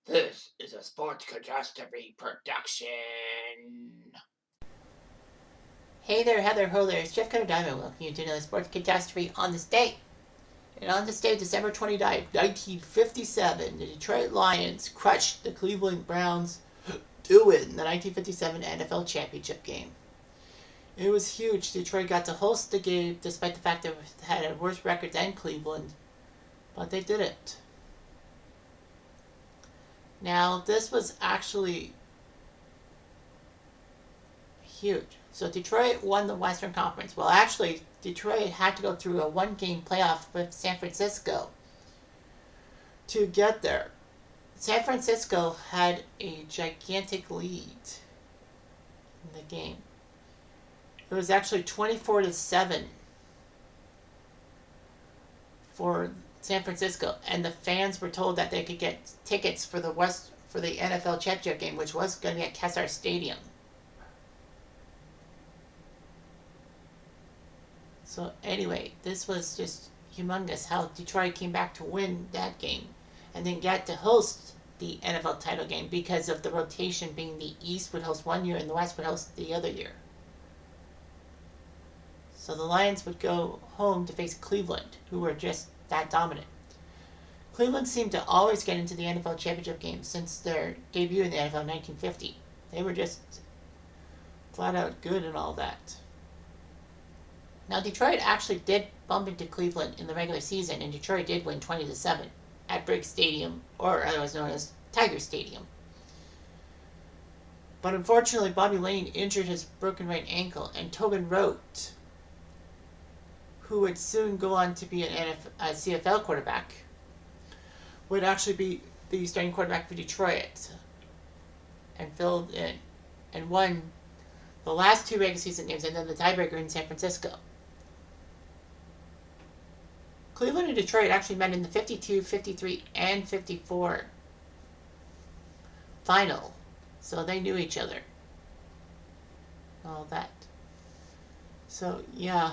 This is a Sports Catastrophe production. Hey there, Heather, ho there, it's Jeff Cutter Diamond. Welcome you to another Sports Catastrophe on this day. And on this day, December 29th, 1957, the Detroit Lions crushed the Cleveland Browns to win the 1957 NFL Championship game. It was huge. Detroit got to host the game despite the fact that it had a worse record than Cleveland, but they did it. Now, this was actually huge. So Detroit won the Western Conference. Well, actually, Detroit had to go through a one-game playoff with San Francisco to get there. San Francisco had a gigantic lead in the game. It was actually 24-7 for San Francisco, and the fans were told that they could get tickets for the NFL Championship game, which was going to be at Cutastrophe Stadium. So anyway, this was just humongous how Detroit came back to win that game and then get to host the NFL title game because of the rotation being the East would host one year and the West would host the other year. So the Lions would go home to face Cleveland, who were just that dominant. Cleveland seemed to always get into the NFL championship game since their debut in the NFL in 1950. They were just flat out good and all that. Now, Detroit actually did bump into Cleveland in the regular season, and Detroit did win 20-7 at Briggs Stadium, or otherwise known as Tiger Stadium. But unfortunately, Bobby Lane injured his broken right ankle, and Tobin Rote, who would soon go on to be a CFL quarterback, would actually be the starting quarterback for Detroit, and filled in, and won the last two regular season games, and then the tiebreaker in San Francisco. Cleveland and Detroit actually met in the 52, 53, and 54 final. So they knew each other. All that. So, yeah.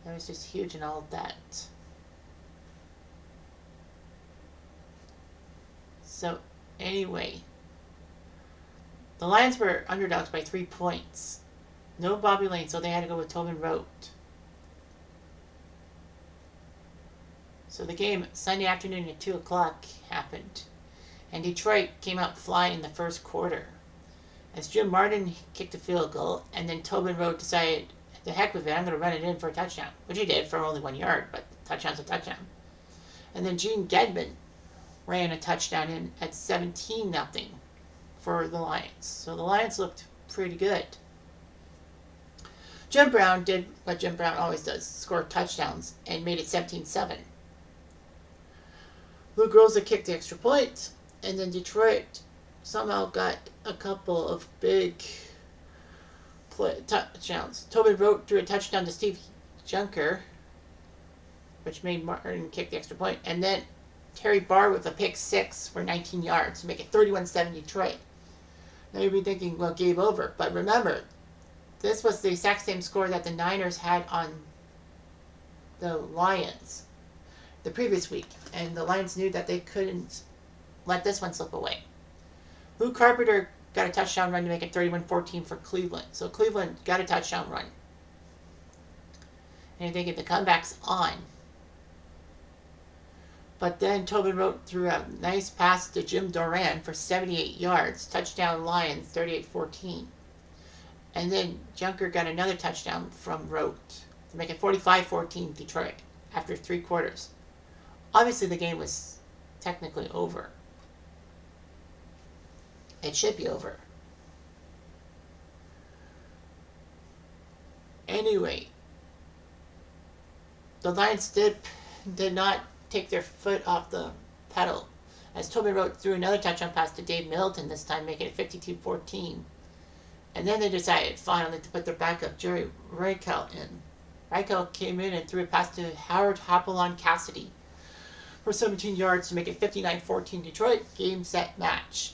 That was just huge and all that. So, anyway. The Lions were underdogs by 3 points. No Bobby Lane, so they had to go with Tobin Rote. So the game Sunday afternoon at 2 o'clock happened, and Detroit came out flying in the first quarter as Jim Martin kicked a field goal, and then Tobin Rote decided, the heck with it, I'm going to run it in for a touchdown, which he did for only 1 yard, but touchdown's a touchdown. And then Gene Gedman ran a touchdown in at 17-0 for the Lions. So the Lions looked pretty good. Jim Brown did what Jim Brown always does, score touchdowns, and made it 17-7. Luke Rosa kicked the extra point, and then Detroit somehow got a couple of big touchdowns. Tobin Rote threw a touchdown to Steve Junker, which made Martin kick the extra point, and then Terry Barr with a pick 6 for 19 yards to make it 31-7 Detroit. Now you'll be thinking, well, game over. But remember, this was the exact same score that the Niners had on the Lions the previous week, and the Lions knew that they couldn't let this one slip away. Luke Carpenter got a touchdown run to make it 31-14 for Cleveland. So Cleveland got a touchdown run. And you're thinking the comeback's on. But then Tobin Rote threw a nice pass to Jim Doran for 78 yards. Touchdown Lions, 38-14. And then Junker got another touchdown from Rote to make it 45-14 Detroit after 3 quarters. Obviously, the game was technically over. It should be over. Anyway, the Lions did not take their foot off the pedal as Tobin Rote threw another touchdown pass to Dave Middleton, this time making it 52-14. And then they decided finally to put their backup Jerry Reichel in. Reichel came in and threw a pass to Howard Hopalong Cassidy for 17 yards to make it 59-14 Detroit. Game, set, match.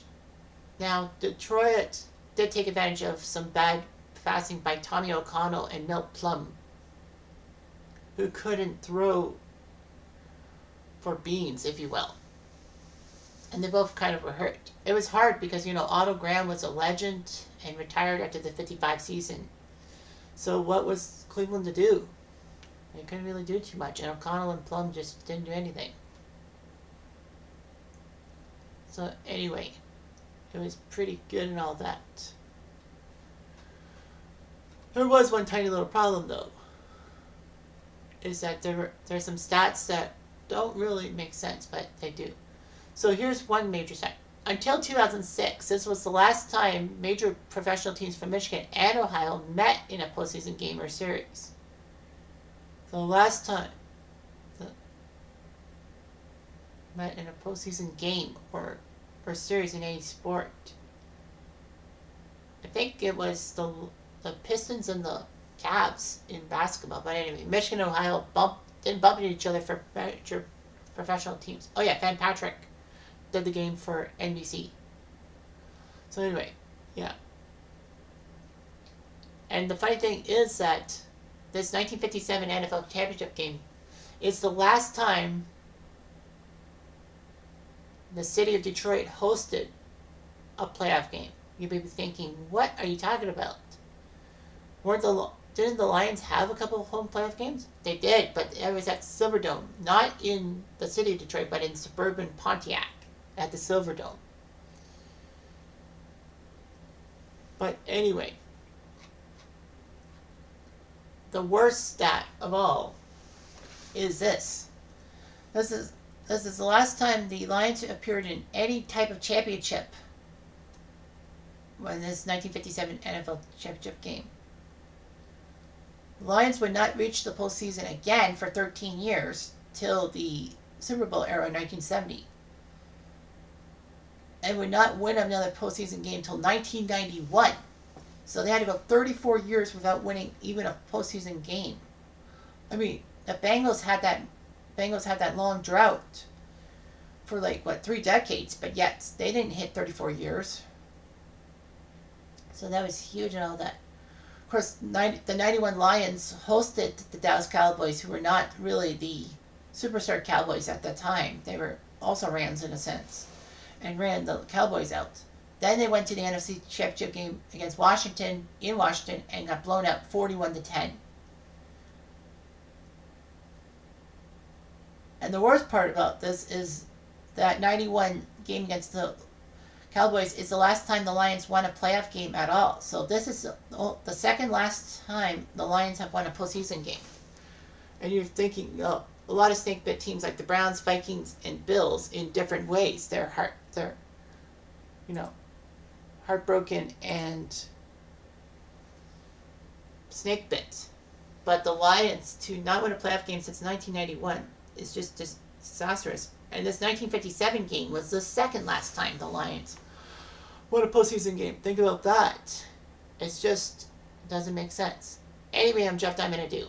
Now, Detroit did take advantage of some bad passing by Tommy O'Connell and Milt Plum, who couldn't throw for beans, if you will. and they both kind of were hurt. It was hard because, Otto Graham was a legend and retired after the 55 season. So what was Cleveland to do? They couldn't really do too much, and O'Connell and Plum just didn't do anything. So anyway, it was pretty good and all that. There was one tiny little problem though. Is that there's some stats that don't really make sense, but they do. So here's one major stat. Until 2006, this was the last time major professional teams from Michigan and Ohio met in a postseason game or series. The last time met in a postseason game or series in any sport. I think it was the Pistons and the Cavs in basketball. But anyway, Michigan and Ohio didn't bump into each other for major professional teams. Oh yeah, Van Patrick did the game for NBC. So anyway, yeah. And the funny thing is that this 1957 NFL championship game is the last time the city of Detroit hosted a playoff game. You may be thinking, what are you talking about? Didn't the Lions have a couple of home playoff games? They did, but it was at Silverdome. Not in the city of Detroit, but in suburban Pontiac at the Silverdome. But anyway, the worst stat of all is this. This is the last time the Lions appeared in any type of championship when this 1957 NFL championship game. The Lions would not reach the postseason again for 13 years till the Super Bowl era in 1970. And would not win another postseason game until 1991. So they had to go 34 years without winning even a postseason game. I mean, the Bengals had that long drought for 3 decades, but yet they didn't hit 34 years. So that was huge and all that. Of course, the 91 Lions hosted the Dallas Cowboys, who were not really the superstar Cowboys at that time. They were also Rams in a sense, and ran the Cowboys out. Then they went to the NFC Championship game against Washington in Washington and got blown out 41-10. And the worst part about this is that 91 game against the Cowboys is the last time the Lions won a playoff game at all. So this is the second last time the Lions have won a postseason game. And you're thinking, a lot of think that teams like the Browns, Vikings, and Bills in different ways. They're heartbroken and snake bit. But the Lions to not win a playoff game since 1991 is just disastrous. And this 1957 game was the second last time the Lions won a postseason game. Think about that. It just doesn't make sense. Anyway, I'm Jeff. I'm going to do.